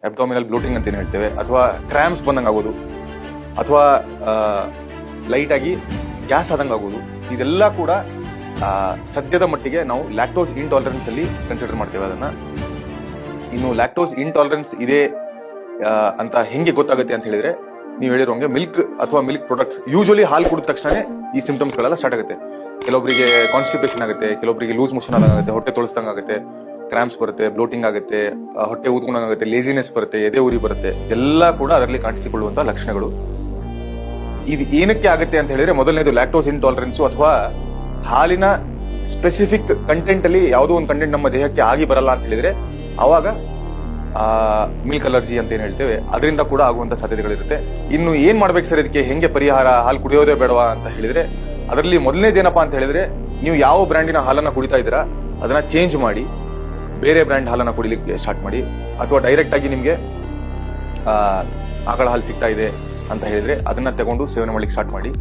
Abdominal bloating ಅಂತ ಏನ್ ಹೇಳ್ತೇವೆ, ಅಥವಾ ಕ್ರಾಂಪ್ಸ್ ಬಂದಂಗೆ ಆಗೋದು, ಅಥವಾ ಲೈಟ್ ಆಗಿ ಗ್ಯಾಸ್ ಆದಂಗೆ ಆಗೋದು, ಇದೆಲ್ಲ ಕೂಡ ಸದ್ಯದ ಮಟ್ಟಿಗೆ ನಾವು ಲ್ಯಾಕ್ಟೋಸ್ ಇಂಟಾಲರೆನ್ಸ್ ಅಲ್ಲಿ ಕನ್ಸಿಡರ್ ಮಾಡ್ತೇವೆ ಅದನ್ನ. ಇನ್ನು ಲ್ಯಾಕ್ಟೋಸ್ ಇಂಟಾಲರೆನ್ಸ್ ಇದೆ ಅಂತ ಹೆಂಗೆ ಗೊತ್ತಾಗುತ್ತೆ ಅಂತ ಹೇಳಿದ್ರೆ, ನೀವು ಹೇಳಿರೋಂಗೆ ಮಿಲ್ಕ್ ಅಥವಾ ಮಿಲ್ಕ್ ಪ್ರಾಡಕ್ಟ್ಸ್, ಯೂಶಲಿ ಹಾಲು ಕುಡಿದ ತಕ್ಷಣ ಈ ಸಿಂಪ್ಟಮ್ಸ್ ಗಳೆಲ್ಲ ಸ್ಟಾರ್ಟ್ ಆಗುತ್ತೆ. ಕೆಲವೊಬ್ಬರಿಗೆ ಕಾನ್ಸ್ಟಿಪೇಷನ್ ಆಗುತ್ತೆ, ಕೆಲವೊಬ್ಬರಿಗೆ ಲೂಸ್ ಮೋಷನ್ ಆಗುತ್ತೆ, ಹೊಟ್ಟೆ ತೊಳಸ್ದಂಗೆ ಆಗುತ್ತೆ, ಕ್ರಾಂಪ್ಸ್ ಬರುತ್ತೆ, ಬ್ಲೋಟಿಂಗ್ ಆಗುತ್ತೆ, ಹೊಟ್ಟೆ ಊದ್ಕೊಂಡಂಗಾಗುತ್ತೆ, ಲೇಸಿನೆಸ್ ಬರುತ್ತೆ, ಎದೆ ಉರಿ ಬರುತ್ತೆ. ಎಲ್ಲ ಕೂಡ ಅದರಲ್ಲಿ ಕಾಣಿಸಿಕೊಳ್ಳುವಂತಹ ಲಕ್ಷಣಗಳು. ಇದು ಏನಕ್ಕೆ ಆಗುತ್ತೆ ಅಂತ ಹೇಳಿದ್ರೆ, ಮೊದಲನೇದು ಲ್ಯಾಕ್ಟೋಸ್ ಇಂಟಾಲರೆನ್ಸ್ ಅಥವಾ ಹಾಲಿನ ಸ್ಪೆಸಿಫಿಕ್ ಕಂಟೆಂಟ್ ಅಲ್ಲಿ ಯಾವುದೋ ಒಂದು ಕಂಟೆಂಟ್ ನಮ್ಮ ದೇಹಕ್ಕೆ ಆಗಿ ಬರಲ್ಲ ಅಂತ ಹೇಳಿದ್ರೆ ಅವಾಗ ಮಿಲ್ಕ್ ಅಲರ್ಜಿ ಅಂತ ಏನ್ ಹೇಳ್ತೇವೆ, ಅದರಿಂದ ಕೂಡ ಆಗುವಂತ ಸಾಧ್ಯತೆಗಳಿರುತ್ತೆ. ಇನ್ನು ಏನ್ ಮಾಡ್ಬೇಕು ಸರ್ ಇದಕ್ಕೆ, ಹೆಂಗೆ ಪರಿಹಾರ, ಹಾಲು ಕುಡಿಯೋದೇ ಬೇಡವಾ ಅಂತ ಹೇಳಿದ್ರೆ, ಅದರಲ್ಲಿ ಮೊದಲನೇದೇನಪ್ಪಾ ಅಂತ ಹೇಳಿದ್ರೆ, ನೀವು ಯಾವ ಬ್ರ್ಯಾಂಡಿನ ಹಾಲನ್ನ ಕುಡಿತಾ ಇದ್ದೀರಾ ಅದನ್ನ ಚೇಂಜ್ ಮಾಡಿ ಬೇರೆ ಬ್ರ್ಯಾಂಡ್ ಹಾಲನ್ನ ಕುಡಿಲಿಕ್ಕೆ ಸ್ಟಾರ್ಟ್ ಮಾಡಿ, ಅಥವಾ ಡೈರೆಕ್ಟ್ ಆಗಿ ನಿಮ್ಗೆ ಆಕಳ ಹಾಲು ಸಿಗ್ತಾ ಇದೆ ಅಂತ ಹೇಳಿದ್ರೆ ಅದನ್ನ ತಗೊಂಡು ಸೇವನೆ ಮಾಡ್ಲಿಕ್ಕೆ ಸ್ಟಾರ್ಟ್ ಮಾಡಿ.